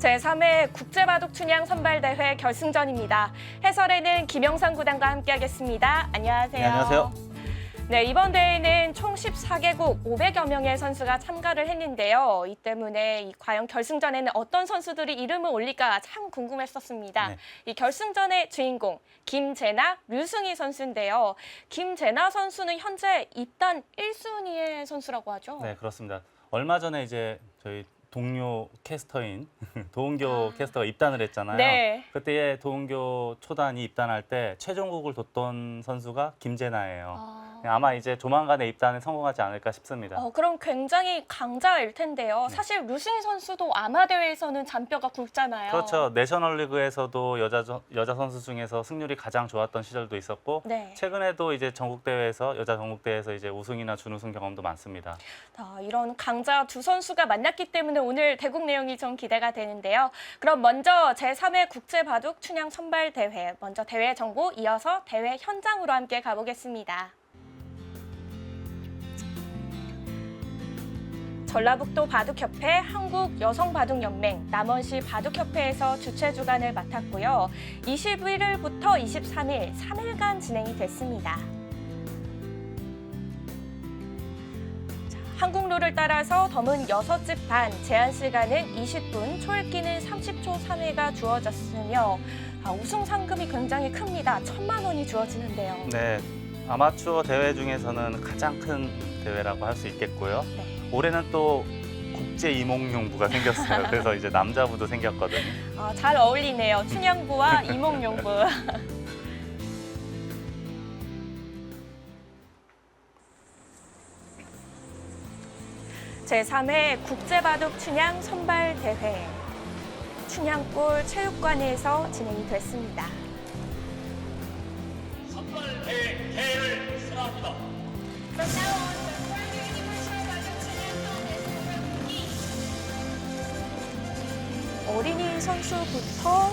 제3회 국제바둑 춘향 선발대회 결승전입니다. 해설에는 김영상 구단과 함께하겠습니다. 안녕하세요. 네, 안녕하세요. 네, 이번 대회는 총 14개국 500여 명의 선수가 참가를 했는데요. 이 때문에 과연 결승전에는 어떤 선수들이 이름을 올릴까 참 궁금했었습니다. 네. 이 결승전의 주인공 김재나, 류승희 선수인데요. 김재나 선수는 현재 입단 1순위의 선수라고 하죠. 네, 그렇습니다. 얼마 전에 이제 저희 동료 캐스터인 도은교 캐스터가 입단을 했잖아요. 네. 그때 도은교 초단이 입단할 때 최종국을 뒀던 선수가 김재나예요. 아마 이제 조만간에 입단에 성공하지 않을까 싶습니다. 그럼 굉장히 강자일 텐데요. 네. 사실 류승희 선수도 아마 대회에서는 잔뼈가 굵잖아요. 그렇죠. 내셔널리그에서도 여자 선수 중에서 승률이 가장 좋았던 시절도 있었고, 네. 최근에도 이제 전국대회에서 여자 전국대회에서 이제 우승이나 준우승 경험도 많습니다. 이런 강자 두 선수가 만났기 때문에 오늘 대국 내용이 좀 기대가 되는데요. 그럼 먼저 제3회 국제바둑 춘향 선발대회, 먼저 대회 정보 이어서 대회 현장으로 함께 가보겠습니다. 전라북도 바둑협회, 한국여성바둑연맹, 남원시 바둑협회에서 주최 주간을 맡았고요. 21일부터 23일, 3일간 진행이 됐습니다. 한국 룰을 따라서 덤은 6집 반, 제한 시간은 20분, 초읽기는 30초 3회가 주어졌으며 우승 상금이 굉장히 큽니다. 1,000만 원이 주어지는데요. 네, 아마추어 대회 중에서는 가장 큰 대회라고 할 수 있겠고요. 네. 올해는 또 국제 이몽룡부가 생겼어요. 그래서 이제 남자부도 생겼거든요. 잘 어울리네요. 춘향부와 이몽룡부. 제3회 국제바둑 춘향 선발대회. 춘향골 체육관에서 진행이 됐습니다. 선발대회 개를 수상합니다. 어린이 선수부터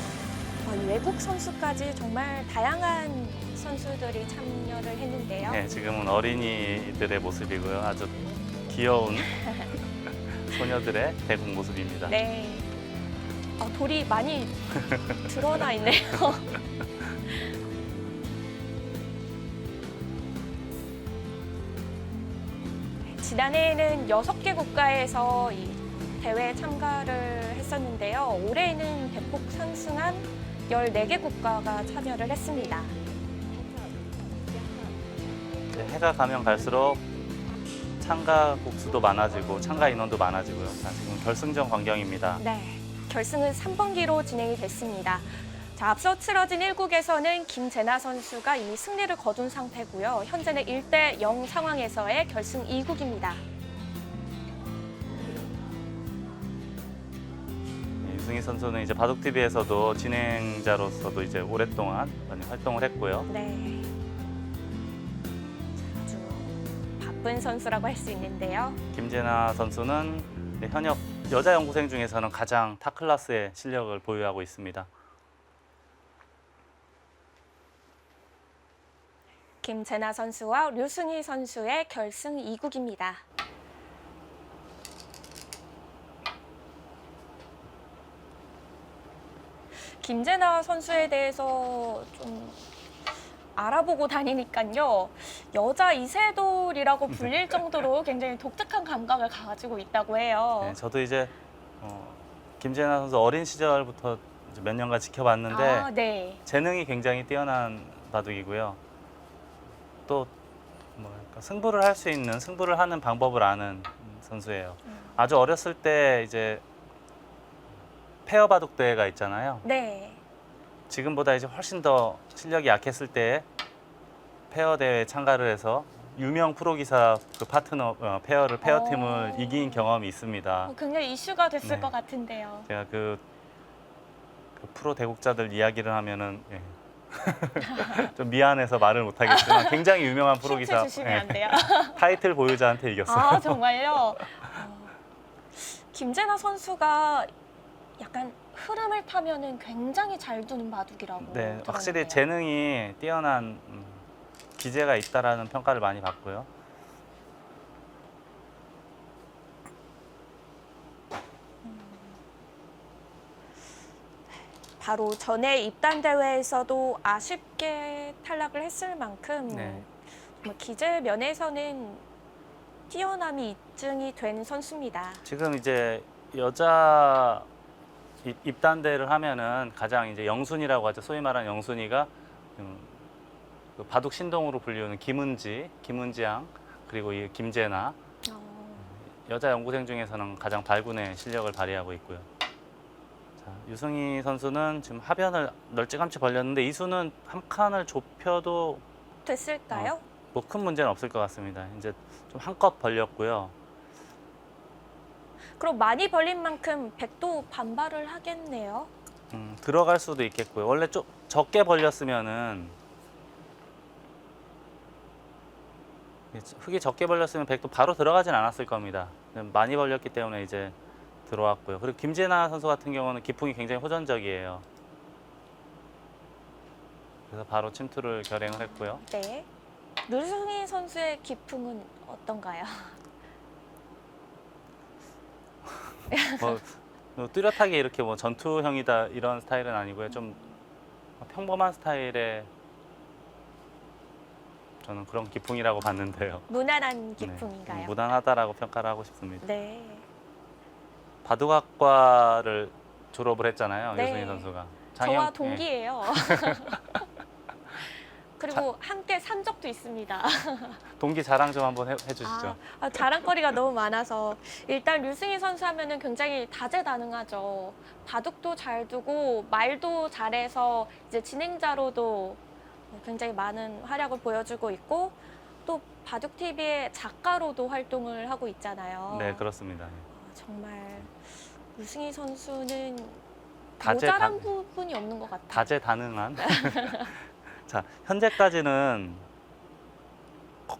외국 선수까지 정말 다양한 선수들이 참여를 했는데요. 네, 지금은 어린이들의 모습이고요. 아주 귀여운 소녀들의 대국 모습입니다. 네. 돌이 많이 드러나 있네요. 지난해에는 6개 국가에서 이 대회에 참가를 했었는데요. 올해에는 대폭 상승한 14개 국가가 참여를 했습니다. 네, 해가 가면 갈수록 참가국 수도 많아지고 참가 인원도 많아지고요. 자, 지금 결승전 광경입니다. 네, 결승은 3번기로 진행이 됐습니다. 자, 앞서 치러진 1국에서는 김재나 선수가 이미 승리를 거둔 상태고요. 현재는 1대0 상황에서의 결승 2국입니다. 유승희 선수는 이제 바둑TV에서도 진행자로서도 이제 오랫동안 많이 활동을 했고요. 네, 아주 바쁜 선수라고 할 수 있는데요. 김재나 선수는 현역 여자 연구생 중에서는 가장 탑클래스의 실력을 보유하고 있습니다. 김재나 선수와 류승희 선수의 결승 2국입니다. 김재나 선수에 대해서 좀 알아보고 다니니까요. 여자 이세돌이라고 불릴 정도로 굉장히 독특한 감각을 가지고 있다고 해요. 네, 저도 이제 김재나 선수 어린 시절부터 이제 몇 년간 지켜봤는데 네. 재능이 굉장히 뛰어난 바둑이고요. 또 뭐랄까 승부를 할 수 있는 승부를 하는 방법을 아는 선수예요. 아주 어렸을 때 이제 페어 바둑 대회가 있잖아요. 네. 지금보다 이제 훨씬 더 실력이 약했을 때 페어 대회에 참가를 해서 유명 프로 기사 그 파트너 페어 팀을 이긴 경험이 있습니다. 굉장히 이슈가 됐을 네. 것 같은데요. 제가 그 프로 대국자들 이야기를 하면은 좀 미안해서 말을 못하겠지만 굉장히 유명한 프로 힌트 기사 주시면 안 돼요? 타이틀 보유자한테 이겼어요. 정말요? 김재나 선수가 약간 흐름을 타면은 굉장히 잘 두는 바둑이라고 네, 들었는데요. 확실히 재능이 뛰어난 기재가 있다라는 평가를 많이 받고요. 바로 전에 입단 대회에서도 아쉽게 탈락을 했을 만큼 네. 정말 기재 면에서는 뛰어남이 입증이 된 선수입니다. 지금 이제 여자 입단대를 하면은 가장 이제 영순이라고 하죠. 소위 말하는 영순이가 그 바둑 신동으로 불리우는 김은지 양, 그리고 이 김재나, 여자 연구생 중에서는 가장 발군의 실력을 발휘하고 있고요. 자, 유승희 선수는 지금 하변을 널찌감치 벌렸는데 이수는 한 칸을 좁혀도 됐을까요? 뭐 큰 문제는 없을 것 같습니다. 이제 좀 한껏 벌렸고요. 그럼 많이 벌린 만큼 백도 반발을 하겠네요. 들어갈 수도 있겠고요. 원래 좀 적게 벌렸으면은 흙이 적게 벌렸으면 백도 바로 들어가진 않았을 겁니다. 많이 벌렸기 때문에 이제 들어왔고요. 그리고 김재나 선수 같은 경우는 기풍이 굉장히 호전적이에요. 그래서 바로 침투를 결행을 했고요. 네. 류승희 선수의 기풍은 어떤가요? 뭐 뚜렷하게 이렇게 뭐 전투형이다 이런 스타일은 아니고요. 좀 평범한 스타일의 저는 그런 기풍이라고 봤는데요. 무난한 네, 기풍인가요? 무난하다라고 평가를 하고 싶습니다. 네. 바둑학과를 졸업을 했잖아요. 네. 유승희 선수가. 저와 예. 동기예요. 그리고 함께 산 적도 있습니다. 동기 자랑 좀 한번 해주시죠. 자랑거리가 너무 많아서 일단 류승희 선수 하면은 굉장히 다재다능하죠. 바둑도 잘 두고 말도 잘해서 이제 진행자로도 굉장히 많은 활약을 보여주고 있고 또 바둑 TV의 작가로도 활동을 하고 있잖아요. 네, 그렇습니다. 정말 류승희 선수는 다재- 모자란 부분이 없는 것 같아요. 다재다능한. 자, 현재까지는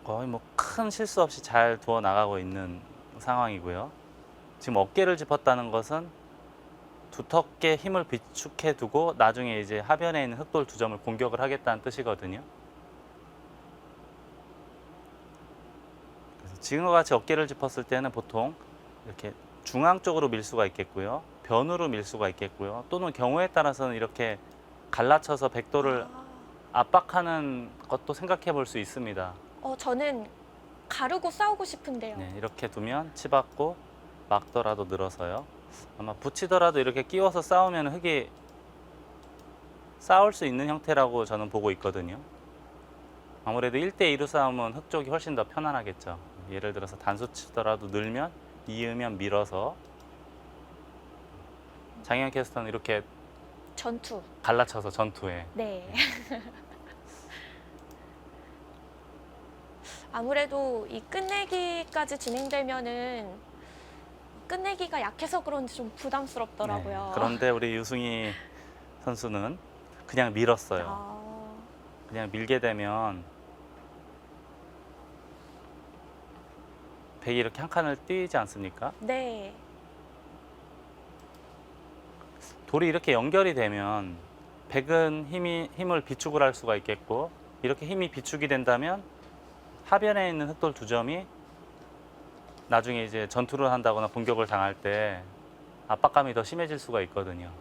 거의 뭐 큰 실수 없이 잘 두어 나가고 있는 상황이고요. 지금 어깨를 짚었다는 것은 두텁게 힘을 비축해 두고 나중에 이제 하변에 있는 흑돌 두 점을 공격을 하겠다는 뜻이거든요. 그래서 지금과 같이 어깨를 짚었을 때는 보통 이렇게 중앙 쪽으로 밀 수가 있겠고요. 변으로 밀 수가 있겠고요. 또는 경우에 따라서는 이렇게 갈라쳐서 백도를 압박하는 것도 생각해 볼 수 있습니다. 저는 가르고 싸우고 싶은데요. 네, 이렇게 두면 치받고 막더라도 늘어서요. 아마 붙이더라도 이렇게 끼워서 싸우면 흙이 싸울 수 있는 형태라고 저는 보고 있거든요. 아무래도 1대2로 싸우면 흙 쪽이 훨씬 더 편안하겠죠. 예를 들어서 단수 치더라도 늘면 이으면 밀어서 장현 캐스터는 이렇게 전투. 갈라쳐서 전투에. 네. 아무래도 이 끝내기까지 진행되면은 끝내기가 약해서 그런지 좀 부담스럽더라고요. 네, 그런데 우리 유승희 선수는 그냥 밀었어요. 아, 그냥 밀게 되면 백이 이렇게 한 칸을 띄지 않습니까? 네. 돌이 이렇게 연결이 되면 백은 힘을 비축을 할 수가 있겠고, 이렇게 힘이 비축이 된다면 하변에 있는 흑돌 두 점이 나중에 이제 전투를 한다거나 공격을 당할 때 압박감이 더 심해질 수가 있거든요.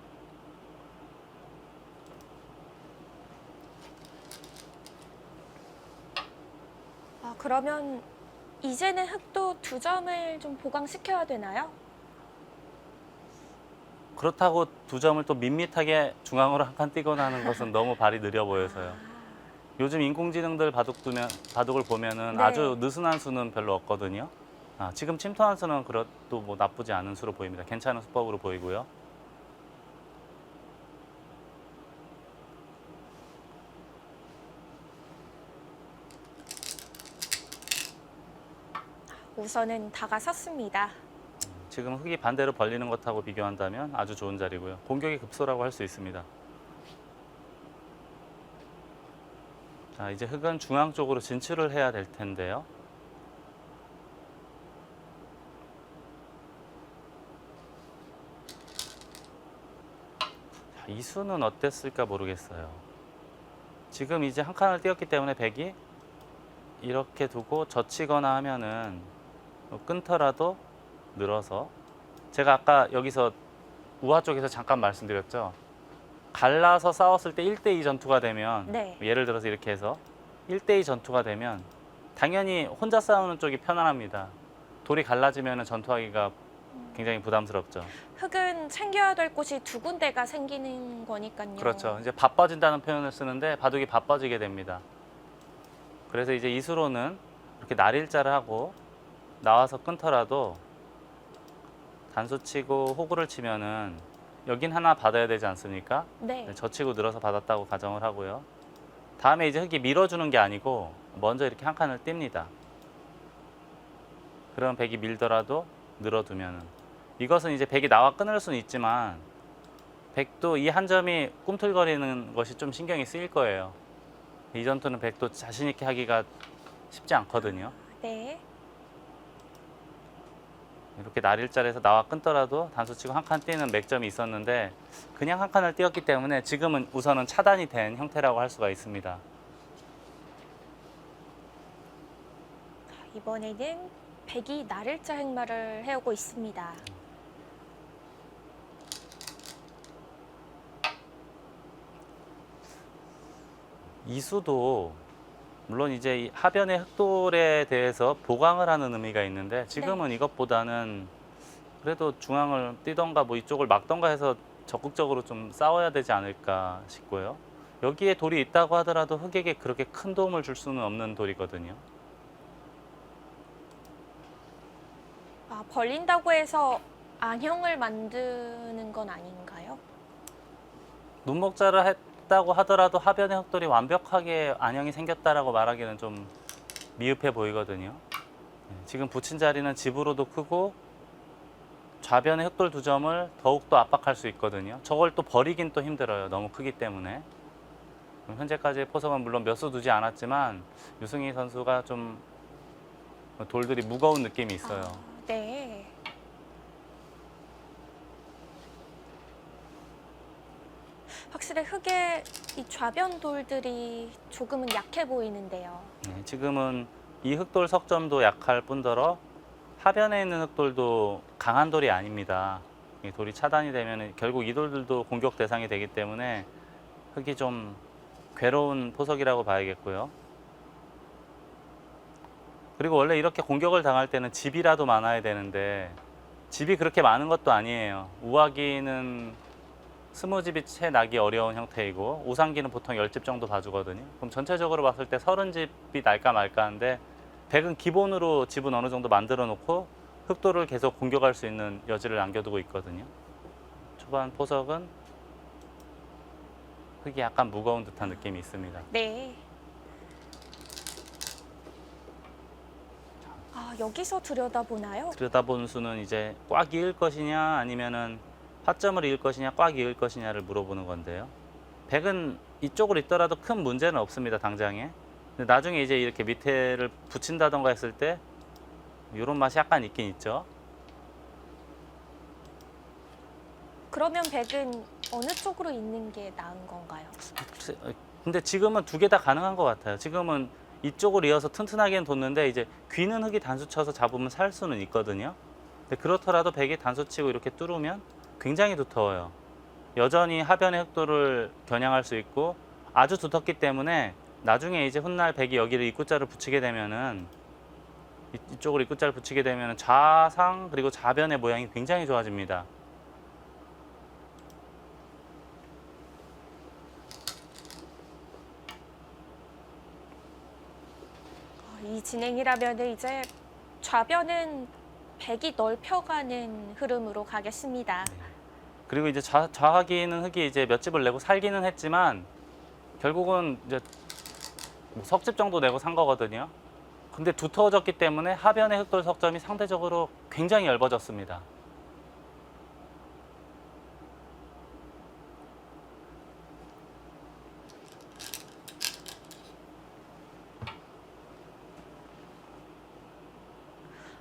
그러면 이제는 흑도 두 점을 좀 보강시켜야 되나요? 그렇다고 두 점을 또 밋밋하게 중앙으로 한 칸 띄거나 하는 것은 너무 발이 느려 보여서요. 요즘 인공지능들 바둑을 보면은 네. 아주 느슨한 수는 별로 없거든요. 지금 침투한 수는 그래도 뭐 나쁘지 않은 수로 보입니다. 괜찮은 수법으로 보이고요. 우선은 다가섰습니다. 지금 흙이 반대로 벌리는 것하고 비교한다면 아주 좋은 자리고요. 공격이 급소라고 할 수 있습니다. 자, 이제 흙은 중앙 쪽으로 진출을 해야 될 텐데요. 자, 이 수는 어땠을까 모르겠어요. 지금 이제 한 칸을 띄었기 때문에 백이 이렇게 두고 젖히거나 하면은 끊더라도 늘어서, 제가 아까 여기서 우하 쪽에서 잠깐 말씀드렸죠. 갈라서 싸웠을 때 1대2 전투가 되면 네. 예를 들어서 이렇게 해서 1대2 전투가 되면 당연히 혼자 싸우는 쪽이 편안합니다. 돌이 갈라지면 전투하기가 굉장히 부담스럽죠. 흙은 챙겨야 될 곳이 두 군데가 생기는 거니까요. 그렇죠. 이제 바빠진다는 표현을 쓰는데 바둑이 바빠지게 됩니다. 그래서 이제 이수로는 이렇게 날일자를 하고 나와서 끊더라도 단수 치고 호구를 치면은 여긴 하나 받아야 되지 않습니까? 네. 젖히고 늘어서 받았다고 가정을 하고요. 다음에 이제 흙이 밀어주는 게 아니고 먼저 이렇게 한 칸을 띱니다. 그럼 백이 밀더라도 늘어두면은 이것은 이제 백이 나와 끊을 수는 있지만 백도 이 한 점이 꿈틀거리는 것이 좀 신경이 쓰일 거예요. 이 전투는 백도 자신 있게 하기가 쉽지 않거든요. 네. 이렇게 날일자리에서 나와 끊더라도 단수 치고 한 칸 띄는 맥점이 있었는데 그냥 한 칸을 띄었기 때문에 지금은 우선은 차단이 된 형태라고 할 수가 있습니다. 이번에는 백이 날일자 행마를 해오고 있습니다. 이수도 물론 이제 이 하변의 흑돌에 대해서 보강을 하는 의미가 있는데 지금은 이것보다는 그래도 중앙을 뛰던가 뭐 이쪽을 막던가 해서 적극적으로 좀 싸워야 되지 않을까 싶고요. 여기에 돌이 있다고 하더라도 흑에게 그렇게 큰 도움을 줄 수는 없는 돌이거든요. 아, 벌린다고 해서 안형을 만드는 건 아닌가요? 눈목자를 했다고 하더라도 하변의 흑돌이 완벽하게 안형이 생겼다라고 말하기는 좀 미흡해 보이거든요. 지금 붙인 자리는 집으로도 크고 좌변의 흑돌 두 점을 더욱더 압박할 수 있거든요. 저걸 또 버리긴 또 힘들어요. 너무 크기 때문에. 현재까지의 포석은 물론 몇 수 두지 않았지만 유승희 선수가 좀 돌들이 무거운 느낌이 있어요. 아, 네. 확실히 흙의 이 좌변 돌들이 조금은 약해 보이는데요. 지금은 이 흑돌 석점도 약할 뿐더러 하변에 있는 흑돌도 강한 돌이 아닙니다. 이 돌이 차단이 되면 결국 이 돌들도 공격 대상이 되기 때문에 흑이 좀 괴로운 포석이라고 봐야겠고요. 그리고 원래 이렇게 공격을 당할 때는 집이라도 많아야 되는데 집이 그렇게 많은 것도 아니에요. 우아기는 20집이 채 나기 어려운 형태이고 우상기는 보통 10집 정도 봐주거든요. 그럼 전체적으로 봤을 때 30집이 날까 말까 하는데 백은 기본으로 집은 어느 정도 만들어 놓고 흑돌을 계속 공격할 수 있는 여지를 남겨두고 있거든요. 초반 포석은 흑이 약간 무거운 듯한 느낌이 있습니다. 네. 아, 여기서 들여다보나요? 들여다본 수는 이제 꽉 이을 것이냐 아니면은 화점을 이을 것이냐 꽉 이을 것이냐를 물어보는 건데요. 백은 이쪽으로 있더라도 큰 문제는 없습니다. 당장에. 근데 나중에 이제 이렇게 밑에를 붙인다던가 했을 때 이런 맛이 약간 있긴 있죠. 그러면 백은 어느 쪽으로 있는 게 나은 건가요? 근데 지금은 두 개 다 가능한 것 같아요. 지금은 이쪽으로 이어서 튼튼하게는 뒀는데 이제 귀는 흙이 단수 쳐서 잡으면 살 수는 있거든요. 근데 그렇더라도 백이 단수 치고 이렇게 뚫으면 굉장히 두터워요. 여전히 하변의 흑돌을 겨냥할 수 있고 아주 두텁기 때문에 나중에 이제 훗날 백이 여기를 입구자를 붙이게 되면은 이쪽으로 입구자를 붙이게 되면은 좌상 그리고 좌변의 모양이 굉장히 좋아집니다. 이 진행이라면 이제 좌변은 백이 넓혀가는 흐름으로 가겠습니다. 그리고 이제 좌하기는 흙이 이제 몇 집을 내고 살기는 했지만 결국은 이제 뭐 석집 정도 내고 산 거거든요. 근데 두터워졌기 때문에 하변의 흑돌 석점이 상대적으로 굉장히 얇아졌습니다.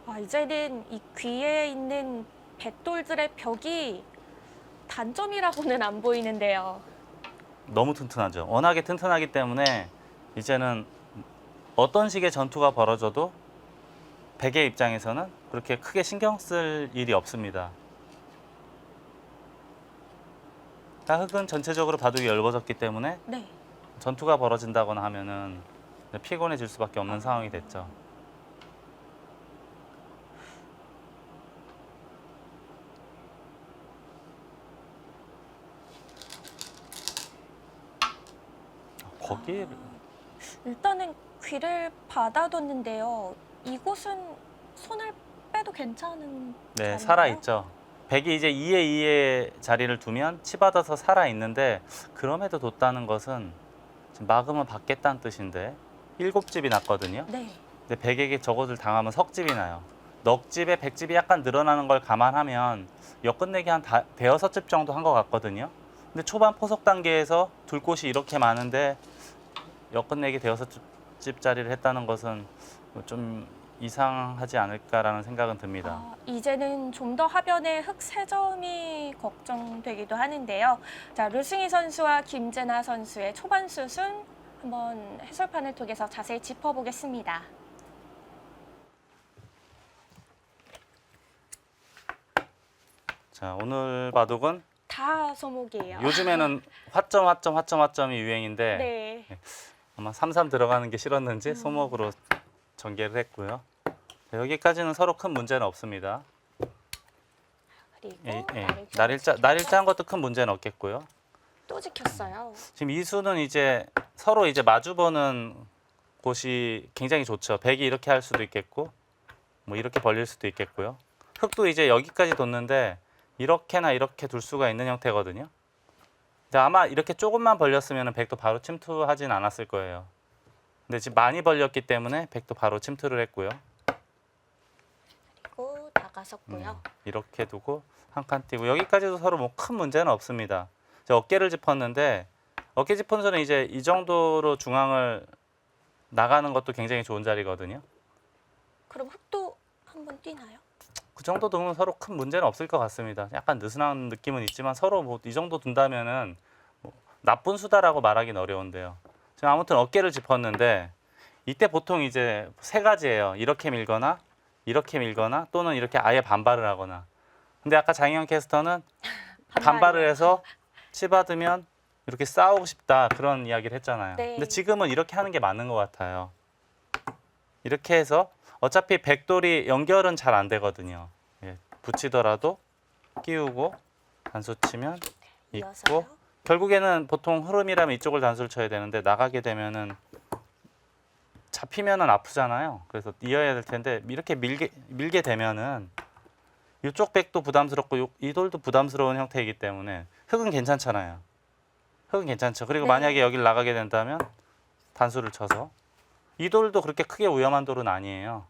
아, 이제는 이 귀에 있는 백돌들의 벽이 단점이라고는 안 보이는데요. 너무 튼튼하죠. 워낙에 튼튼하기 때문에 이제는 어떤 식의 전투가 벌어져도 백의 입장에서는 그렇게 크게 신경 쓸 일이 없습니다. 그러니까 흙은 전체적으로 바둑이 넓어졌기 때문에 네. 전투가 벌어진다거나 하면은 피곤해질 수밖에 없는 상황이 됐죠. 거기 일단은 귀를 받아뒀는데요. 이곳은 손을 빼도 괜찮은 네, 자리인가요? 살아 있죠. 백이 이제 2에 2의 자리를 두면 치받아서 살아 있는데 그럼에도 뒀다는 것은 지금 막으면 받겠다는 뜻인데 7집이 났거든요. 네. 근데 백에게 저것을 당하면 석집이 나요. 넉집에 백집이 약간 늘어나는 걸 감안하면 역끝내기 한 대여섯 집 정도 한 것 같거든요. 근데 초반 포석 단계에서 둘 곳이 이렇게 많은데 역끝내기 대여섯 집짜리를 했다는 것은 좀 이상하지 않을까라는 생각은 듭니다. 아, 이제는 좀 더 하변의 흙 3점이 걱정되기도 하는데요. 자, 류승희 선수와 김재나 선수의 초반 수순 한번 해설판을 통해서 자세히 짚어보겠습니다. 자, 오늘 바둑은 다 소목이에요. 요즘에는 화점이 유행인데 네. 아마 3-3 들어가는 게 싫었는지 소목으로 전개를 했고요. 자, 여기까지는 서로 큰 문제는 없습니다. 그리고 날일자 한 것도 큰 문제는 없겠고요. 또 지켰어요. 지금 이 수는 이제 서로 이제 마주보는 곳이 굉장히 좋죠. 백이 이렇게 할 수도 있겠고, 뭐 이렇게 벌릴 수도 있겠고요. 흑도 이제 여기까지 뒀는데 이렇게나 이렇게 둘 수가 있는 형태거든요. 근데 아마 이렇게 조금만 벌렸으면 백도 바로 침투하진 않았을 거예요. 근데 지금 많이 벌렸기 때문에 백도 바로 침투를 했고요. 그리고 다가섰고요. 이렇게 두고 한 칸 띄고 여기까지도 서로 뭐 큰 문제는 없습니다. 이제 어깨를 짚었는데 어깨 짚은 손은 이제 이 정도로 중앙을 나가는 것도 굉장히 좋은 자리거든요. 그럼 흙도 한번 뛰나요? 그 정도 두면 서로 큰 문제는 없을 것 같습니다. 약간 느슨한 느낌은 있지만 서로 뭐 이 정도 둔다면은 뭐 나쁜 수다라고 말하기는 어려운데요. 지금 아무튼 어깨를 짚었는데 이때 보통 이제 세 가지예요. 이렇게 밀거나 또는 이렇게 아예 반발을 하거나. 근데 아까 장희영 캐스터는 반발을 해서 치받으면 이렇게 싸우고 싶다 그런 이야기를 했잖아요. 네. 근데 지금은 이렇게 하는 게 맞는 것 같아요. 이렇게 해서 어차피 백돌이 연결은 잘 안 되거든요. 예, 붙이더라도 끼우고 단수 치면 있고 이어서요. 결국에는 보통 흐름이라면 이쪽을 단수를 쳐야 되는데 나가게 되면은 잡히면은 아프잖아요. 그래서 이어야 될 텐데 이렇게 밀게 되면은 이쪽 백도 부담스럽고 이 돌도 부담스러운 형태이기 때문에 흙은 괜찮잖아요. 흙은 괜찮죠. 그리고 네. 만약에 여기를 나가게 된다면 단수를 쳐서 이 돌도 그렇게 크게 위험한 돌은 아니에요.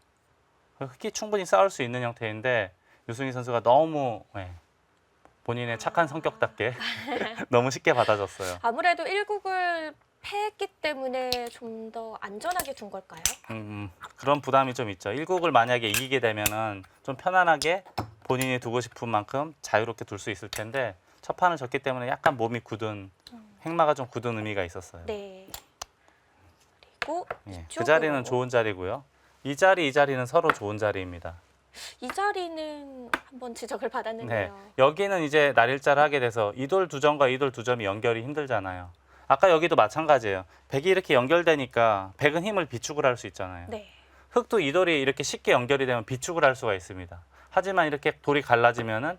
흙이 충분히 싸울 수 있는 형태인데 유승희 선수가 너무 본인의 착한 성격답게 너무 쉽게 받아줬어요. 아무래도 1국을 패했기 때문에 좀 더 안전하게 둔 걸까요? 그런 부담이 좀 있죠. 1국을 만약에 이기게 되면은 좀 편안하게 본인이 두고 싶은 만큼 자유롭게 둘 수 있을 텐데 첫 판을 졌기 때문에 약간 몸이 굳은 행마가 좀 굳은 의미가 있었어요. 네. 그리고 예, 그 이쪽으로. 자리는 좋은 자리고요. 이 자리는 서로 좋은 자리입니다. 이 자리는 한번 지적을 네, 받았는데요. 여기는 이제 날일자를 하게 돼서 이돌 두 점과 이돌 두 점이 연결이 힘들잖아요. 아까 여기도 마찬가지예요. 백이 이렇게 연결되니까 백은 힘을 비축을 할 수 있잖아요. 네. 흙도 이 돌이 이렇게 쉽게 연결이 되면 비축을 할 수가 있습니다. 하지만 이렇게 돌이 갈라지면은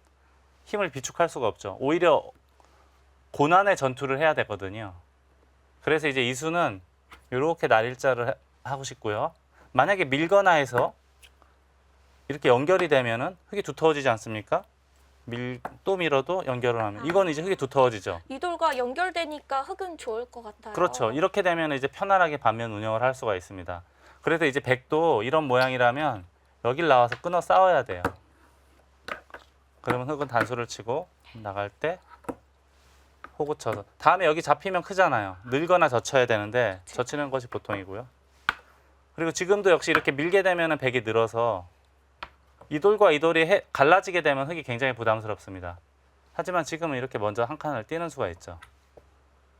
힘을 비축할 수가 없죠. 오히려 고난의 전투를 해야 되거든요. 그래서 이제 이수는 이렇게 날일자를 하고 싶고요. 만약에 밀거나 해서 이렇게 연결이 되면은 흙이 두터워지지 않습니까? 또 밀어도 연결을 하면 이건 이제 흙이 두터워지죠. 이 돌과 연결되니까 흙은 좋을 것 같아요. 그렇죠. 이렇게 되면 이제 편안하게 반면 운영을 할 수가 있습니다. 그래서 이제 백도 이런 모양이라면 여길 나와서 끊어 싸워야 돼요. 그러면 흙은 단수를 치고 나갈 때 호구 쳐서 다음에 여기 잡히면 크잖아요. 늘거나 젖혀야 되는데 젖히는 것이 보통이고요. 그리고 지금도 역시 이렇게 밀게 되면 백이 늘어서 이 돌과 이 돌이 갈라지게 되면 흙이 굉장히 부담스럽습니다. 하지만 지금은 이렇게 먼저 한 칸을 띄는 수가 있죠.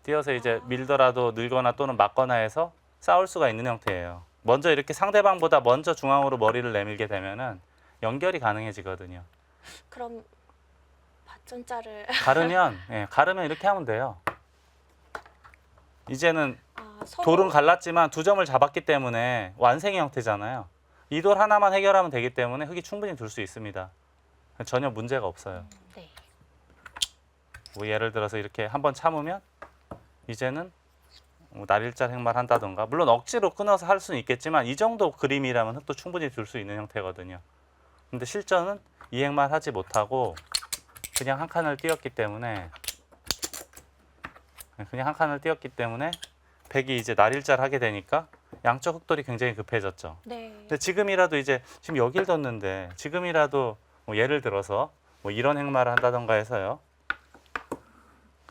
띄어서 이제 밀더라도 늘거나 또는 막거나 해서 싸울 수가 있는 형태예요. 먼저 이렇게 상대방보다 먼저 중앙으로 머리를 내밀게 되면은 연결이 가능해지거든요. 그럼 전자를 가르면 가르면 이렇게 하면 돼요. 이제는 서로 돌은 갈랐지만 두 점을 잡았기 때문에 완성의 형태잖아요. 이 돌 하나만 해결하면 되기 때문에 흙이 충분히 둘 수 있습니다. 전혀 문제가 없어요. 네. 뭐 예를 들어서 이렇게 한번 참으면 이제는 뭐 날일자 행마를 한다던가, 물론 억지로 끊어서 할 수는 있겠지만 이 정도 그림이라면 흙도 충분히 둘 수 있는 형태거든요. 근데 실전은 이 행마를 하지 못하고 그냥 한 칸을 띄었기 때문에 백이 이제 날일자를 하게 되니까 양쪽 흙돌이 굉장히 급해졌죠. 네. 근데 지금이라도 이제 지금 여길 뒀는데 지금이라도 뭐 예를 들어서 뭐 이런 행마를 한다던가 해서요.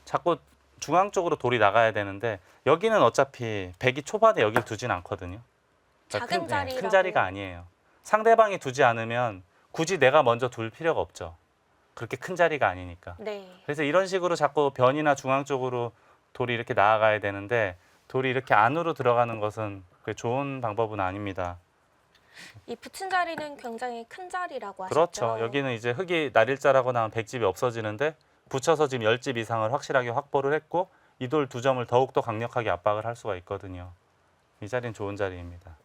자꾸 중앙 쪽으로 돌이 나가야 되는데 여기는 어차피 백이 초반에 여길 두진 않거든요. 그러니까 작은 자리라고. 큰 자리가 아니에요. 상대방이 두지 않으면 굳이 내가 먼저 둘 필요가 없죠. 그렇게 큰 자리가 아니니까. 네. 그래서 이런 식으로 자꾸 변이나 중앙 쪽으로 돌이 이렇게 나아가야 되는데 돌이 이렇게 안으로 들어가는 것은 그게 좋은 방법은 아닙니다. 이 붙인 자리는 굉장히 큰 자리라고 하셨죠. 그렇죠. 여기는 이제 흙이 날일자라고 나면 100집이 없어지는데 붙여서 지금 10집 이상을 확실하게 확보를 했고 이 돌 두 점을 더욱더 강력하게 압박을 할 수가 있거든요. 이 자리는 좋은 자리입니다.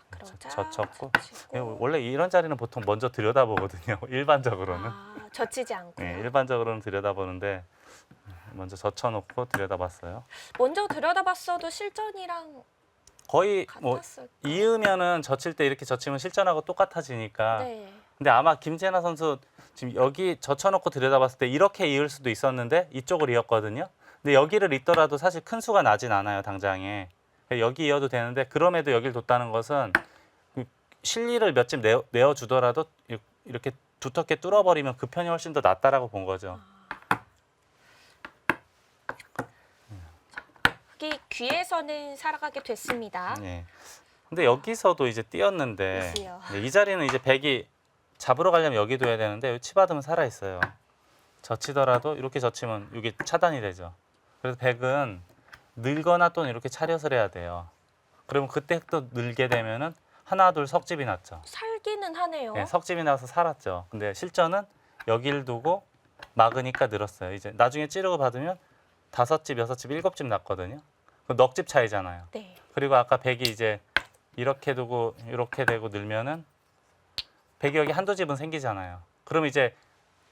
그러자 젖혔고. 젖히고. 원래 이런 자리는 보통 먼저 들여다보거든요. 일반적으로는. 젖히지 않고요. 일반적으로는 들여다보는데 먼저 젖혀놓고 들여다봤어요. 먼저 들여다봤어도 실전이랑 거의 뭐 같았을까? 이으면은 젖힐 때 이렇게 젖히면 실전하고 똑같아지니까. 네. 근데 아마 김재나 선수 지금 여기 젖혀놓고 들여다봤을 때 이렇게 이을 수도 있었는데 이쪽을 이었거든요. 근데 여기를 잇더라도 사실 큰 수가 나진 않아요, 당장에. 여기 이어도 되는데 그럼에도 여기를 뒀다는 것은 실리를 몇 집 내어주더라도 이렇게 두텁게 뚫어버리면 그 편이 훨씬 더 낫다라고 본 거죠. 흙이 귀에서는 살아가게 됐습니다. 네. 근데 여기서도 이제 띄었는데 있어요. 이 자리는 이제 백이 잡으러 가려면 여기 둬야 되는데 여기 치받으면 살아 있어요. 젖히더라도 이렇게 젖히면 이게 차단이 되죠. 그래서 백은 늘거나 또는 이렇게 차렷을 해야 돼요. 그러면 그때 흙도 늘게 되면은 하나 둘 석집이 났죠. 살기는 하네요. 네, 석집이 나서 살았죠. 근데 실전은 여기를 두고 막으니까 늘었어요. 이제 나중에 찌르고 받으면 5집, 6집, 7집 났거든요. 그 넉집 차이잖아요. 네. 그리고 아까 백이 이제 이렇게 두고 이렇게 되고 늘면은 백이 여기 한두 집은 생기잖아요. 그럼 이제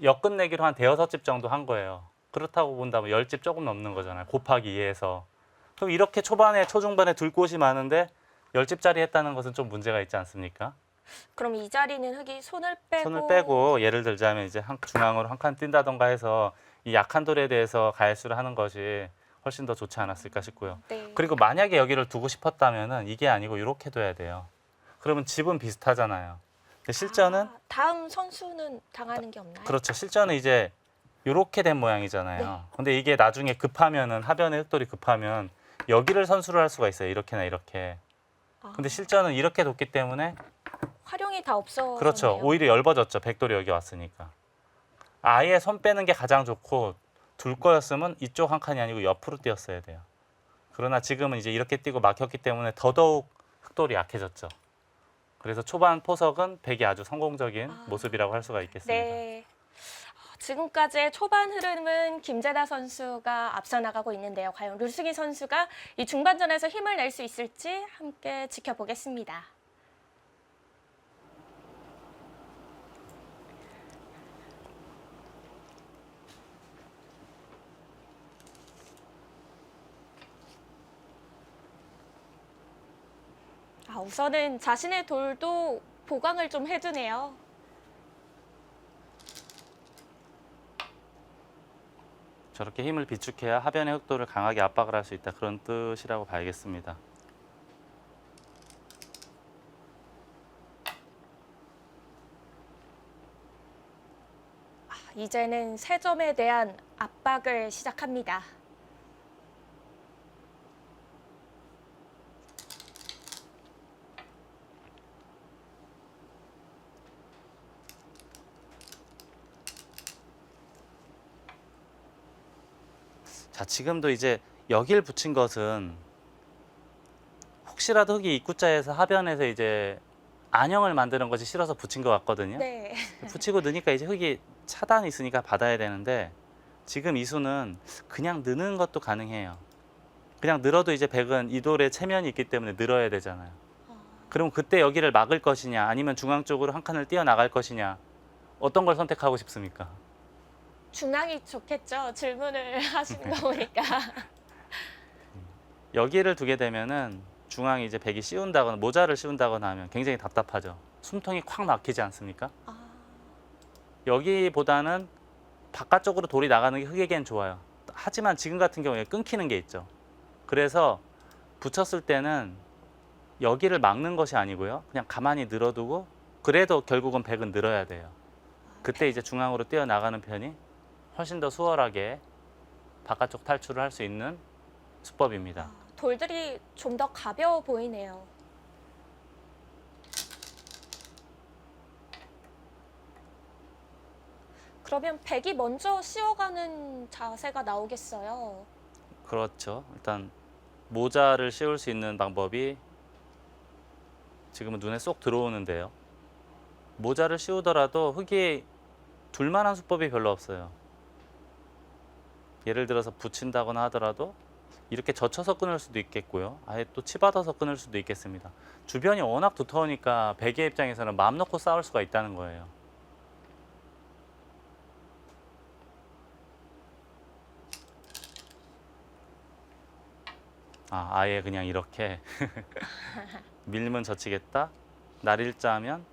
엮끝내기로 한 5집 정도 한 거예요. 그렇다고 본다면 10집 조금 넘는 거잖아요. 곱하기 2해서. 그럼 이렇게 초반에 초중반에 둘 곳이 많은데 10집짜리 했다는 것은 좀 문제가 있지 않습니까? 그럼 이 자리는 흙이 손을 빼고 예를 들자면 이제 중앙으로 한 칸 뛴다던가 해서 이 약한 돌에 대해서 가해수를 하는 것이 훨씬 더 좋지 않았을까 싶고요. 네. 그리고 만약에 여기를 두고 싶었다면은 이게 아니고 이렇게 둬야 돼요. 그러면 집은 비슷하잖아요. 근데 실전은 다음 선수는 당하는 게 없나요? 그렇죠. 실전은 이제 이렇게 된 모양이잖아요. 네. 근데 이게 나중에 급하면은 하변에 흙돌이 급하면 여기를 선수를 할 수가 있어요. 이렇게나 이렇게. 근데 실전은 이렇게 뒀기 때문에 활용이 다 없어. 그렇죠. 오히려 엷어졌죠. 백돌이 여기 왔으니까. 아예 손 빼는 게 가장 좋고 둘 거였으면 이쪽 한 칸이 아니고 옆으로 띄었어야 돼요. 그러나 지금은 이제 이렇게 띄고 막혔기 때문에 더더욱 흙돌이 약해졌죠. 그래서 초반 포석은 백이 아주 성공적인 모습이라고 할 수가 있겠습니다. 네. 지금까지의 초반 흐름은 김재나 선수가 앞서 나가고 있는데요. 과연 류승희 선수가 이 중반전에서 힘을 낼 수 있을지 함께 지켜보겠습니다. 우선은 자신의 돌도 보강을 좀 해주네요. 저렇게 힘을 비축해야 하변의 흙돌을 강하게 압박을 할 수 있다. 그런 뜻이라고 봐야겠습니다. 이제는 세 점에 대한 압박을 시작합니다. 자, 지금도 이제 여길 붙인 것은 혹시라도 흙이 입구자에서 하변에서 이제 안형을 만드는 것이 싫어서 붙인 것 같거든요. 네. 붙이고 넣으니까 이제 흙이 차단이 있으니까 받아야 되는데 지금 이 수는 그냥 느는 것도 가능해요. 그냥 늘어도 이제 백은 이 돌에 체면이 있기 때문에 늘어야 되잖아요. 그럼 그때 여기를 막을 것이냐 아니면 중앙 쪽으로 한 칸을 뛰어나갈 것이냐 어떤 걸 선택하고 싶습니까? 중앙이 좋겠죠. 질문을 하시는 거 보니까. 여기를 두게 되면은 중앙이 이제 백이 씌운다거나 모자를 씌운다거나 하면 굉장히 답답하죠. 숨통이 콱 막히지 않습니까? 아, 여기보다는 바깥쪽으로 돌이 나가는 게 흑에겐 좋아요. 하지만 지금 같은 경우에 끊기는 게 있죠. 그래서 붙였을 때는 여기를 막는 것이 아니고요. 그냥 가만히 늘어두고 그래도 결국은 백은 늘어야 돼요. 그때 이제 중앙으로 뛰어나가는 편이 훨씬 더 수월하게 바깥쪽 탈출을 할 수 있는 수법입니다. 돌들이 좀 더 가벼워 보이네요. 그러면 백이 먼저 씌워가는 자세가 나오겠어요. 그렇죠. 일단 모자를 씌울 수 있는 방법이 지금은 눈에 쏙 들어오는데요. 모자를 씌우더라도 흙이 둘만한 수법이 별로 없어요. 예를 들어서 붙인다거나 하더라도 이렇게 젖혀서 끊을 수도 있겠고요. 아예 또 치받아서 끊을 수도 있겠습니다. 주변이 워낙 두터우니까 백의 입장에서는 마음 놓고 싸울 수가 있다는 거예요. 아예 그냥 이렇게 밀면 젖히겠다, 날일자 하면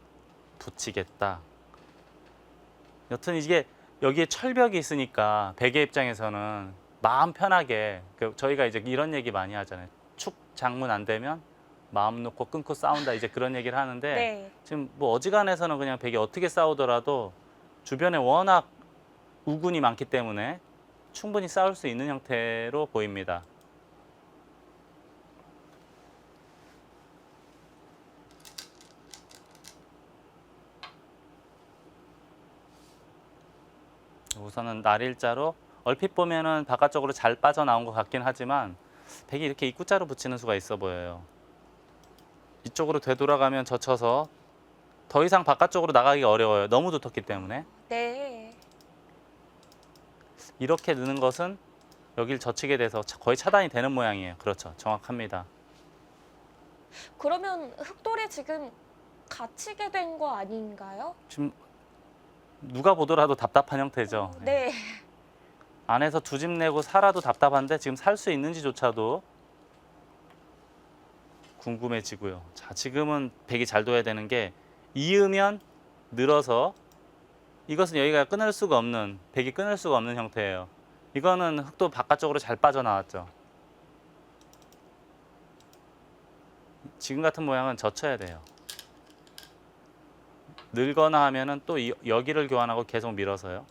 붙이겠다. 여튼 이게 여기에 철벽이 있으니까 백의 입장에서는 마음 편하게 저희가 이제 이런 얘기 많이 하잖아요. 축 장문 안 되면 마음 놓고 끊고 싸운다 이제 그런 얘기를 하는데 네. 지금 뭐 어지간해서는 그냥 백이 어떻게 싸우더라도 주변에 워낙 우군이 많기 때문에 충분히 싸울 수 있는 형태로 보입니다. 우선은 날일자로 얼핏 보면은 바깥쪽으로 잘 빠져나온 것 같긴 하지만 백이 이렇게 입구자로 붙이는 수가 있어 보여요. 이쪽으로 되돌아가면 젖혀서 더 이상 바깥쪽으로 나가기가 어려워요. 너무 두텁기 때문에. 네. 이렇게 넣는 것은 여길 젖히게 돼서 거의 차단이 되는 모양이에요. 그렇죠. 정확합니다. 그러면 흑돌에 지금 갇히게 된 거 아닌가요? 지금 누가 보더라도 답답한 형태죠. 네. 안에서 두 집 내고 살아도 답답한데 지금 살 수 있는지조차도 궁금해지고요. 자, 지금은 백이 잘 둬야 되는 게 이으면 늘어서 이것은 여기가 끊을 수가 없는 백이 끊을 수가 없는 형태예요. 이거는 흙도 바깥쪽으로 잘 빠져나왔죠. 지금 같은 모양은 젖혀야 돼요. 늘거나 하면은 또 여기를 교환하고 계속 밀어서요.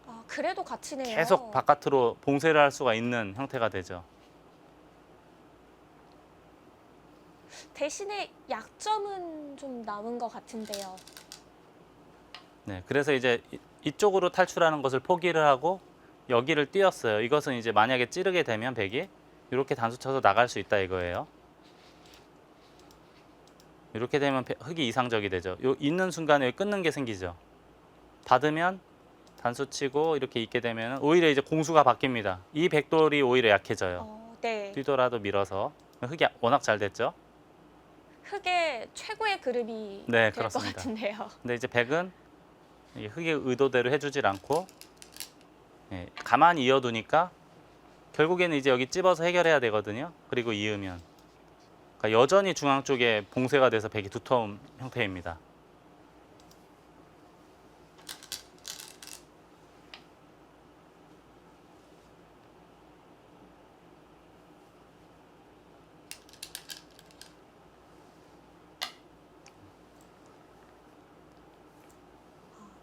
아, 그래도 갇히네요. 계속 바깥으로 봉쇄를 할 수가 있는 형태가 되죠. 대신에 약점은 좀 남은 것 같은데요. 네, 그래서 이제 이쪽으로 탈출하는 것을 포기를 하고 여기를 띄었어요. 이것은 이제 만약에 찌르게 되면 백이 이렇게 단수 쳐서 나갈 수 있다 이거예요. 이렇게 되면 흙이 이상적이 되죠. 요 있는 순간에 여기 끊는 게 생기죠. 받으면 단수 치고 이렇게 있게 되면 오히려 이제 공수가 바뀝니다. 이 백돌이 오히려 약해져요. 네. 뛰더라도 밀어서 흙이 워낙 잘 됐죠. 흙의 최고의 그룹이 네, 될 것 그렇습니다. 같은데요. 근데 이제 백은 이 흙의 의도대로 해주질 않고 가만히 이어두니까 결국에는 이제 여기 찝어서 해결해야 되거든요. 그리고 이으면 그러니까 여전히 중앙 쪽에 봉쇄가 돼서 백이 두터운 형태입니다.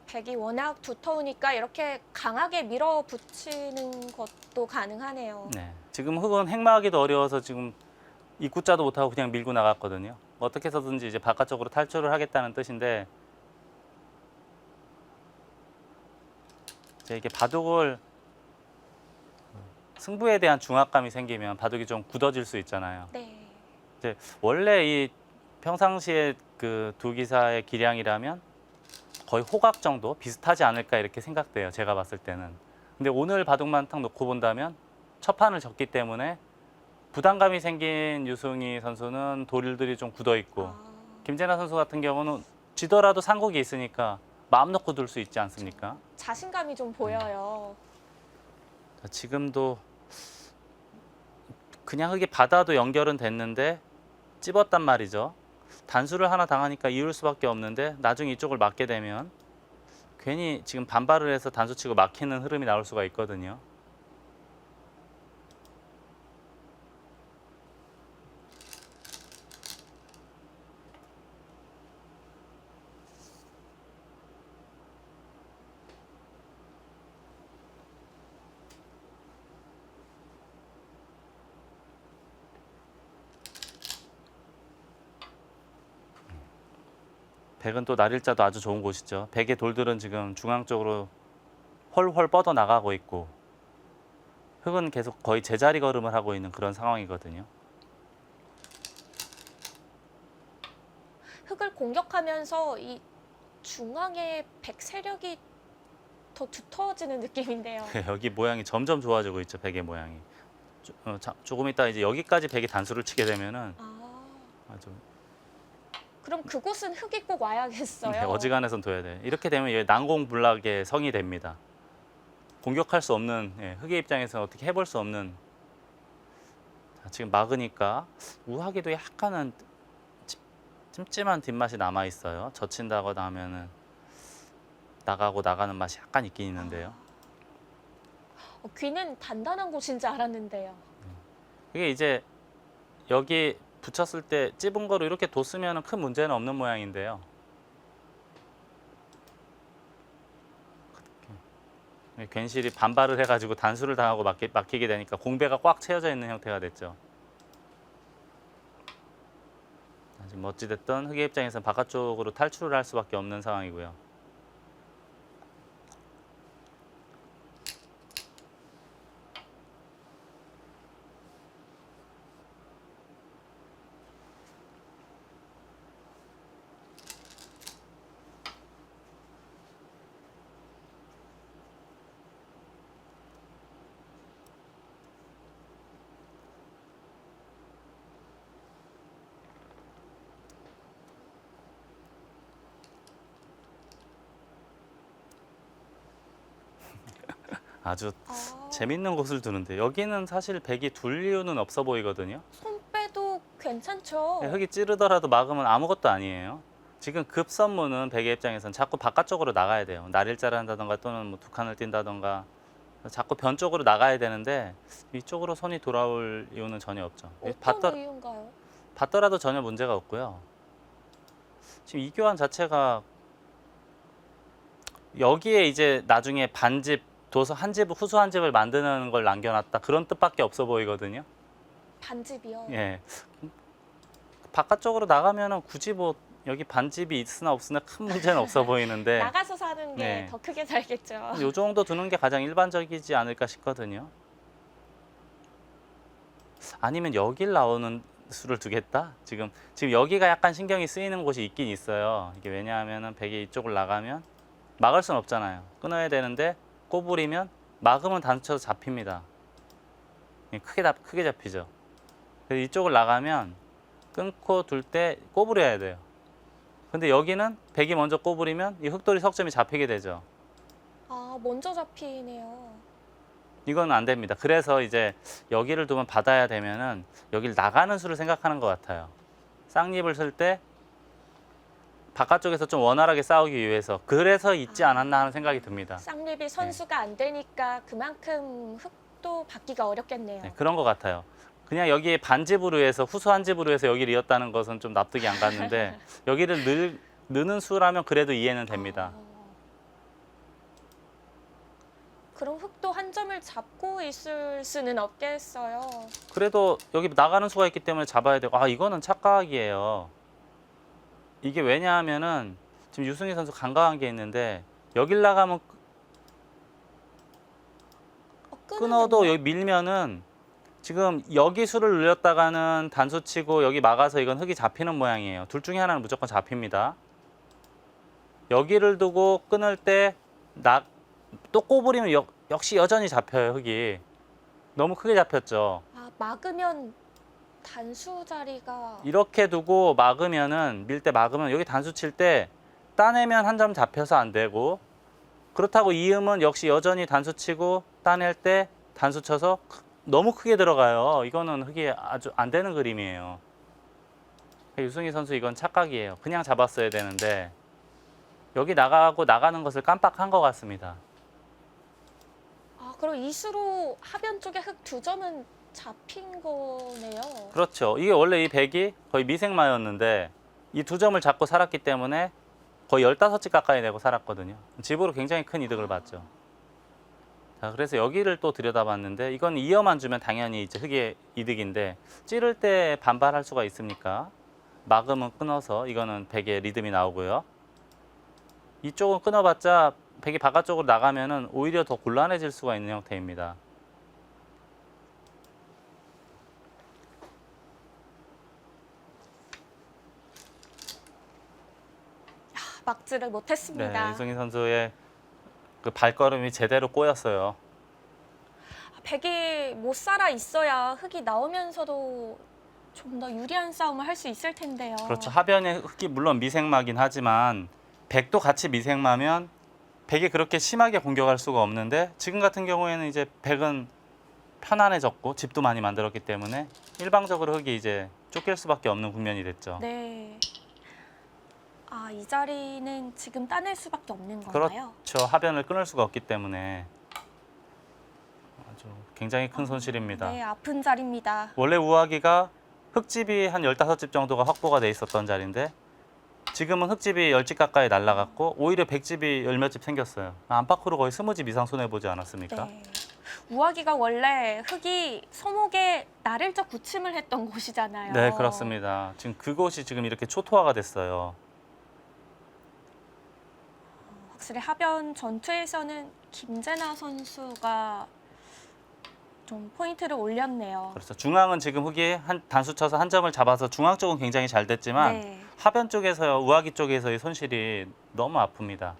백이 워낙 두터우니까 이렇게 강하게 밀어붙이는 것도 가능하네요. 네. 지금 흙은 행마하기도 어려워서 지금 입구자도 못하고 그냥 밀고 나갔거든요. 어떻게 해서든지 이제 바깥쪽으로 탈출을 하겠다는 뜻인데 이제 이게 바둑을 승부에 대한 중압감이 생기면 바둑이 좀 굳어질 수 있잖아요. 네. 이제 원래 이 평상시에 그 두 기사의 기량이라면 거의 호각 정도 비슷하지 않을까 이렇게 생각돼요. 제가 봤을 때는. 근데 오늘 바둑만 딱 놓고 본다면 첫 판을 졌기 때문에 부담감이 생긴 유승희 선수는 도릴들이 좀 굳어 있고 아, 김재나 선수 같은 경우는 지더라도 상국이 있으니까 마음 놓고 둘 수 있지 않습니까? 자신감이 좀 보여요. 자, 지금도 그냥 흙이 받아도 연결은 됐는데 찝었단 말이죠. 단수를 하나 당하니까 이을 수밖에 없는데 나중에 이쪽을 맞게 되면 괜히 지금 반발을 해서 단수 치고 막히는 흐름이 나올 수가 있거든요. 백은 또 날일자도 아주 좋은 곳이죠. 백의 돌들은 지금 중앙 쪽으로 헐헐 뻗어 나가고 있고 흙은 계속 거의 제자리 걸음을 하고 있는 그런 상황이거든요. 흙을 공격하면서 이 중앙의 백 세력이 더 두터워지는 느낌인데요. 여기 모양이 점점 좋아지고 있죠. 백의 모양이. 조금 있다 이제 여기까지 백이 단수를 치게 되면은 아, 아주 그럼 그곳은 흙이 꼭 와야겠어요. 네, 어지간해선 둬야 돼. 이렇게 되면 얘 난공불락의 성이 됩니다. 공격할 수 없는 흑의 입장에서 어떻게 해볼 수 없는. 자, 지금 막으니까 우하기도 약간은 찜찜한 뒷맛이 남아 있어요. 젖힌다거나 하면은 나가고 나가는 맛이 약간 있긴 있는데요. 귀는 단단한 곳인 줄 알았는데요. 이게 이제 여기 붙였을 때 찝은 거로 이렇게 뒀으면 큰 문제는 없는 모양인데요. 괜시리 반발을 해가지고 단수를 당하고 막히게 되니까 공배가 꽉 채워져 있는 형태가 됐죠. 지금 어찌됐든 흑의 입장에서는 바깥쪽으로 탈출을 할 수밖에 없는 상황이고요. 아주 재밌는 곳을 두는데 여기는 사실 백이 둘 이유는 없어 보이거든요. 손 빼도 괜찮죠. 흙이 찌르더라도 막으면 아무것도 아니에요. 지금 급선무는 백의 입장에서는 자꾸 바깥쪽으로 나가야 돼요. 날일자를 한다던가 또는 뭐 두 칸을 띈다던가 자꾸 변 쪽으로 나가야 되는데 이쪽으로 손이 돌아올 이유는 전혀 없죠. 어떤 이유인가요? 받더라도 전혀 문제가 없고요. 지금 이 교환 자체가 여기에 이제 나중에 반집 둬서 한 집, 후수 한 집을 만드는 걸 남겨놨다 그런 뜻밖에 없어 보이거든요. 반집이요. 예. 바깥쪽으로 나가면은 굳이 뭐 여기 반집이 있으나 없으나 큰 문제는 없어 보이는데 나가서 사는 게 네. 더 크게 살겠죠. 요 정도 두는 게 가장 일반적이지 않을까 싶거든요. 아니면 여길 나오는 수를 두겠다? 지금 여기가 약간 신경이 쓰이는 곳이 있긴 있어요. 이게 왜냐하면은 백이 이쪽을 나가면 막을 순 없잖아요. 끊어야 되는데 꼬부리면 막으면 단쳐서 잡힙니다. 크게 잡히죠. 그래서 이쪽을 나가면 끊고 둘 때 꼬부려야 돼요. 근데 여기는 백이 먼저 꼬부리면 이 흑돌이 석점이 잡히게 되죠. 아, 먼저 잡히네요. 이건 안 됩니다. 그래서 이제 여기를 두면 받아야 되면은 여기를 나가는 수를 생각하는 것 같아요. 쌍립을 쓸 때 바깥쪽에서 좀 원활하게 싸우기 위해서 그래서 있지 않았나 하는 생각이 듭니다. 쌍립이 선수가 안 되니까 그만큼 흙도 받기가 어렵겠네요. 네, 그런 것 같아요. 그냥 여기에 반집으로 해서 후수 한 집으로 해서 여기를 이었다는 것은 좀 납득이 안 갔는데 여기를 느는 수라면 그래도 이해는 됩니다. 그럼 흙도 한 점을 잡고 있을 수는 없겠어요. 그래도 여기 나가는 수가 있기 때문에 잡아야 되고 이거는 착각이에요. 이게 왜냐하면은 지금 유승희 선수 간과한 게 있는데 여길 나가면 끊어도 끊었는데? 여기 밀면은 지금 여기 수를 늘렸다가는 단수 치고 여기 막아서 이건 흙이 잡히는 모양이에요. 둘 중에 하나는 무조건 잡힙니다. 여기를 두고 끊을 때 또 꼬부리면 역시 여전히 잡혀요. 흙이 너무 크게 잡혔죠. 아, 막으면 단수 자리가 이렇게 두고 막으면은 밀 때 막으면 여기 단수 칠 때 따내면 한 점 잡혀서 안 되고, 그렇다고 이음은 역시 여전히 단수 치고 따낼 때 단수 쳐서 너무 크게 들어가요. 이거는 흙이 아주 안 되는 그림이에요. 유승희 선수 이건 착각이에요. 그냥 잡았어야 되는데 여기 나가고 나가는 것을 깜빡한 것 같습니다. 아, 그럼 이수로 하변 쪽에 흙 2점은 잡힌 거네요. 그렇죠. 이게 원래 이 백이 거의 미생마였는데 이 2점을 잡고 살았기 때문에 거의 15집 가까이 내고 살았거든요. 집으로 굉장히 큰 이득을 봤죠. 자, 그래서 여기를 또 들여다봤는데 이건 이어만 주면 당연히 이제 흙의 이득인데 찌를 때 반발할 수가 있습니까? 막으면 끊어서 이거는 백의 리듬이 나오고요. 이쪽은 끊어봤자 백이 바깥쪽으로 나가면은 오히려 더 곤란해질 수가 있는 형태입니다. 막지를 못했습니다. 네, 유승희 선수의 그 발걸음이 제대로 꼬였어요. 백이 못 살아 있어야 흙이 나오면서도 좀 더 유리한 싸움을 할 수 있을 텐데요. 그렇죠. 하변의 흙이 물론 미생마긴 하지만 백도 같이 미생마면 백이 그렇게 심하게 공격할 수가 없는데 지금 같은 경우에는 이제 백은 편안해졌고 집도 많이 만들었기 때문에 일방적으로 흙이 이제 쫓길 수밖에 없는 국면이 됐죠. 네. 아, 이 자리는 지금 따낼 수밖에 없는 건가요? 그렇죠. 하변을 끊을 수가 없기 때문에 아주 굉장히 큰 손실입니다. 네, 아픈 자리입니다. 원래 우아기가 흙집이 한 15집 정도가 확보가 돼 있었던 자리인데 지금은 흙집이 10집 가까이 날라갔고 오히려 백집이 10몇 집 생겼어요. 안팎으로 거의 20집 이상 손해보지 않았습니까? 네. 우아기가 원래 흙이 소목에 나를적 구침을 했던 곳이잖아요. 네, 그렇습니다. 지금 그곳이 지금 이렇게 초토화가 됐어요. 확실히 하변 전투에서는 김재나 선수가 좀 포인트를 올렸네요. 그렇죠. 중앙은 지금 흙이 한 단수 쳐서 한 점을 잡아서 중앙 쪽은 굉장히 잘 됐지만 네. 하변 쪽에서요, 우아기 쪽에서의 손실이 너무 아픕니다.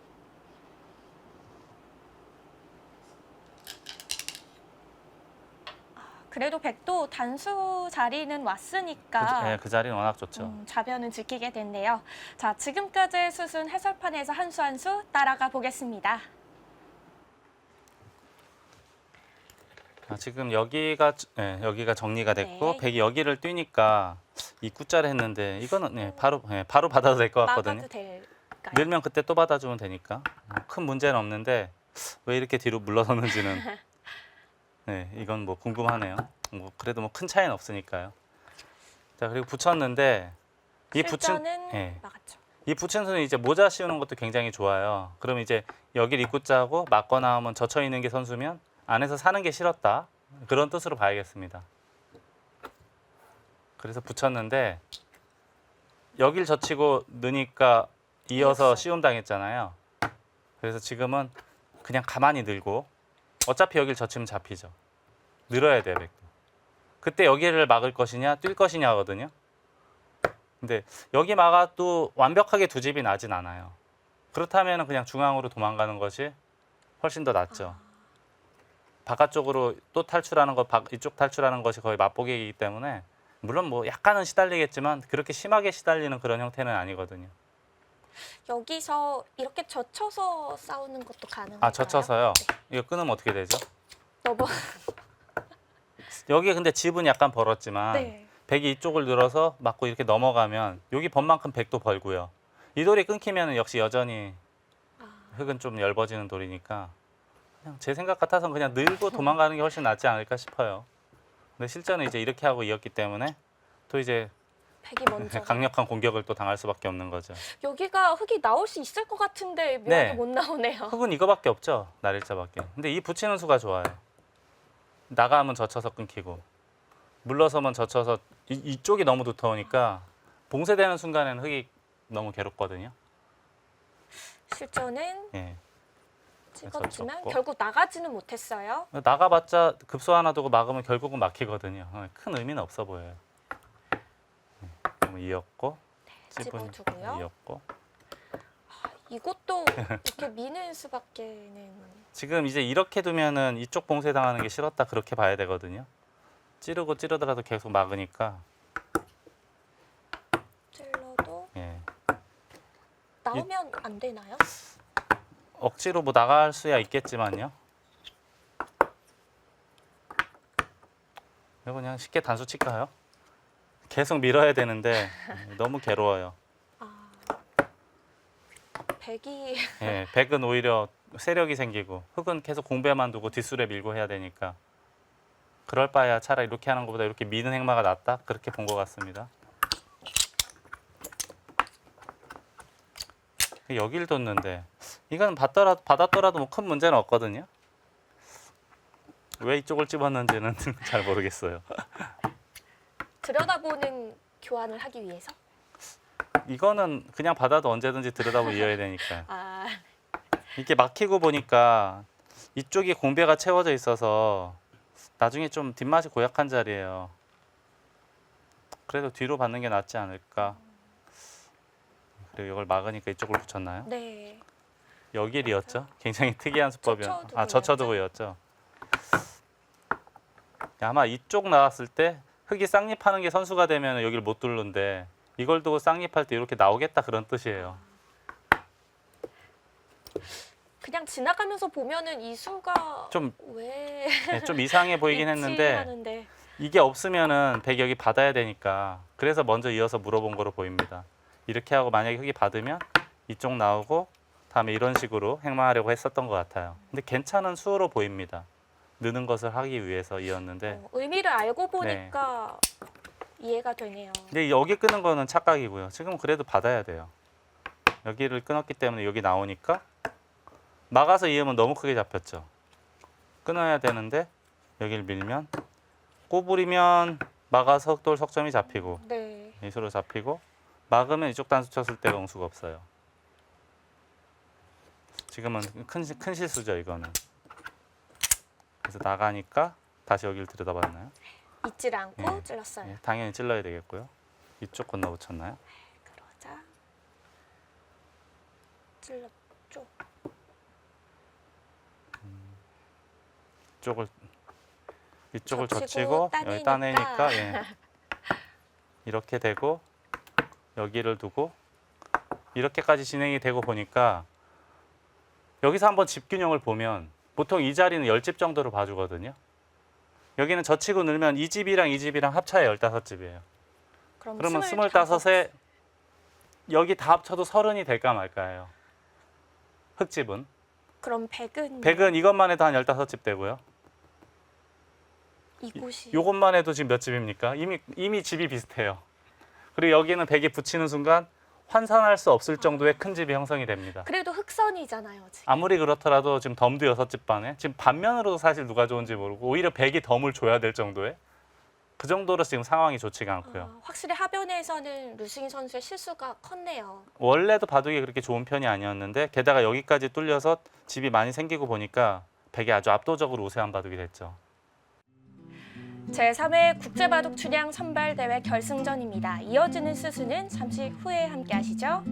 그래도 백도 단수 자리는 왔으니까 그 자리는 워낙 좋죠. 자변은 지키게 됐네요. 자, 지금까지의 수순 해설판에서 한 수 한 수 따라가 보겠습니다. 지금 여기가 정리가 됐고 네. 백이 여기를 뛰니까 입구자를 했는데 이거는 바로 받아도 될 것 같거든요. 막아도 될까요? 늘면 그때 또 받아주면 되니까 큰 문제는 없는데 왜 이렇게 뒤로 물러서는지는 네, 이건 뭐 궁금하네요. 뭐 그래도 뭐 큰 차이는 없으니까요. 자, 그리고 붙였는데 이 붙인 실전은 막았죠. 이 붙인 수는 이제 모자 씌우는 것도 굉장히 좋아요. 그럼 이제 여기를 입구자고 맞고 나오면 젖혀 있는 게 선수면 안에서 사는 게 싫었다. 그런 뜻으로 봐야겠습니다. 그래서 붙였는데 여길 젖히고 넣으니까 이어서 씌움 당했잖아요. 그래서 지금은 그냥 가만히 늘고 어차피 여길 젖히면 잡히죠. 늘어야 돼요, 백도. 그때 여기를 막을 것이냐 뛸 것이냐 하거든요. 근데 여기 막아도 완벽하게 두 집이 나진 않아요. 그렇다면 그냥 중앙으로 도망가는 것이 훨씬 더 낫죠. 바깥쪽으로 또 탈출하는 것, 이쪽 탈출하는 것이 거의 맛보기이기 때문에 물론 뭐 약간은 시달리겠지만 그렇게 심하게 시달리는 그런 형태는 아니거든요. 여기서 이렇게 젖혀서 싸우는 것도 가능한가요? 아, 젖혀서요? 이거 끊으면 어떻게 되죠? 너무 여기 근데 집은 약간 벌었지만 네. 백이 이쪽을 늘어서 맞고 이렇게 넘어가면 여기 번만큼 백도 벌고요. 이 돌이 끊기면 역시 여전히 흙은 좀 얇아지는 돌이니까 그냥 제 생각 같아서는 그냥 늘고 도망가는 게 훨씬 낫지 않을까 싶어요. 근데 실전은 이제 이렇게 하고 이었기 때문에 또 이제 백이 먼저 강력한 공격을 또 당할 수밖에 없는 거죠. 여기가 흙이 나올 수 있을 것 같은데 묘하게 네. 못 나오네요. 흙은 이거밖에 없죠. 날일자밖에. 근데 이 붙이는 수가 좋아요. 나가면 젖혀서 끊기고 물러서면 젖혀서 이쪽이 너무 두터우니까 봉쇄되는 순간에는 흙이 너무 괴롭거든요. 실전은 예. 찍었지만 졌고. 결국 나가지는 못했어요. 나가봤자 급소 하나 두고 막으면 결국은 막히거든요. 큰 의미는 없어 보여요. 그럼 이었고, 찝은 집어두고요. 이었고. 이것도 이렇게 미는 수밖에는. 지금 이제 이렇게 두면은 이쪽 봉쇄 당하는 게 싫었다 그렇게 봐야 되거든요. 찌르고 찌르더라도 계속 막으니까. 찔러도 예. 나오면 안 되나요? 억지로 뭐 나갈 수야 있겠지만요. 이거 그냥 쉽게 단수 칠까요? 계속 밀어야 되는데 너무 괴로워요. 아, 백이 예, 백은 오히려 세력이 생기고 흑은 계속 공배만 두고 뒷술에 밀고 해야 되니까 그럴 바에야 차라리 이렇게 하는 것보다 이렇게 미는 행마가 낫다 그렇게 본 것 같습니다. 여길 뒀는데 이건 받았더라도 뭐 큰 문제는 없거든요. 왜 이쪽을 집었는지는 잘 모르겠어요. 들여다보는 교환을 하기 위해서. 이거는 그냥 받아도 언제든지 들여다보고 이어야 되니까. 아, 이렇게 막히고 보니까 이쪽이 공배가 채워져 있어서 나중에 좀 뒷맛이 고약한 자리예요. 그래도 뒤로 받는 게 낫지 않을까. 그리고 이걸 막으니까 이쪽을 붙였나요? 네. 여길이었죠. 굉장히 특이한 수법이요. 젖혀두고 젖혀두고였죠. 아마 이쪽 나왔을 때 흙이 쌍립하는 게 선수가 되면 여기를 못 뚫는데 이걸 두고 쌍립할 때 이렇게 나오겠다 그런 뜻이에요. 그냥 지나가면서 보면은 이 수가 좀, 왜 좀 이상해 보이긴 했는데 하는데. 이게 없으면은 백이 여기 받아야 되니까 그래서 먼저 이어서 물어본 거로 보입니다. 이렇게 하고 만약에 흙이 받으면 이쪽 나오고 다음에 이런 식으로 행마하려고 했었던 것 같아요. 근데 괜찮은 수로 보입니다. 느는 것을 하기 위해서 이었는데 의미를 알고 보니까 이해가 되네요. 근데 여기 끄는 거는 착각이고요. 지금 그래도 받아야 돼요. 여기를 끊었기 때문에 여기 나오니까 막아서 이으면 너무 크게 잡혔죠. 끊어야 되는데 여기를 밀면 꼬부리면 막아서 흑돌 석점이 잡히고 네. 이수로 잡히고 막으면 이쪽 단수 쳤을 때가 응수가 없어요. 지금은 큰 실수죠 이거는. 그래서 나가니까 다시 여기를 들여다봤나요? 잊질 않고 예. 찔렀어요. 예, 당연히 찔러야 되겠고요. 이쪽 건너 붙였나요? 그러자 찔렀죠. 이쪽을 젖히고 젖히고 여기 따내니까. 따내니까 예. 이렇게 되고 여기를 두고 이렇게까지 진행이 되고 보니까 여기서 한번 집균형을 보면 보통 이 자리는 10집 정도로 봐주거든요. 여기는 젖히고 늘면 이 집이랑 이 집이랑 합쳐야 15집이에요. 그러면 25에 여기 다 합쳐도 30이 될까 말까예요. 흑집은. 그럼 100은 100은 이것만 해도 한 15집 되고요. 이곳이 이것만 해도 지금 몇 집입니까? 이미 집이 비슷해요. 그리고 여기는 100이 붙이는 순간 환산할 수 없을 정도의 큰 집이 형성이 됩니다. 그래도 흑선이잖아요, 지금. 아무리 그렇더라도 지금 덤도 6집 반에 지금 반면으로도 사실 누가 좋은지 모르고 오히려 100이 덤을 줘야 될 정도의 그 정도로 지금 상황이 좋지가 않고요. 확실히 하변에서는 루승희 선수의 실수가 컸네요. 원래도 바둑이 그렇게 좋은 편이 아니었는데 게다가 여기까지 뚫려서 집이 많이 생기고 보니까 100이 아주 압도적으로 우세한 바둑이 됐죠. 제3회 국제바둑 춘향 선발대회 결승전입니다. 이어지는 스수는 잠시 후에 함께 하시죠.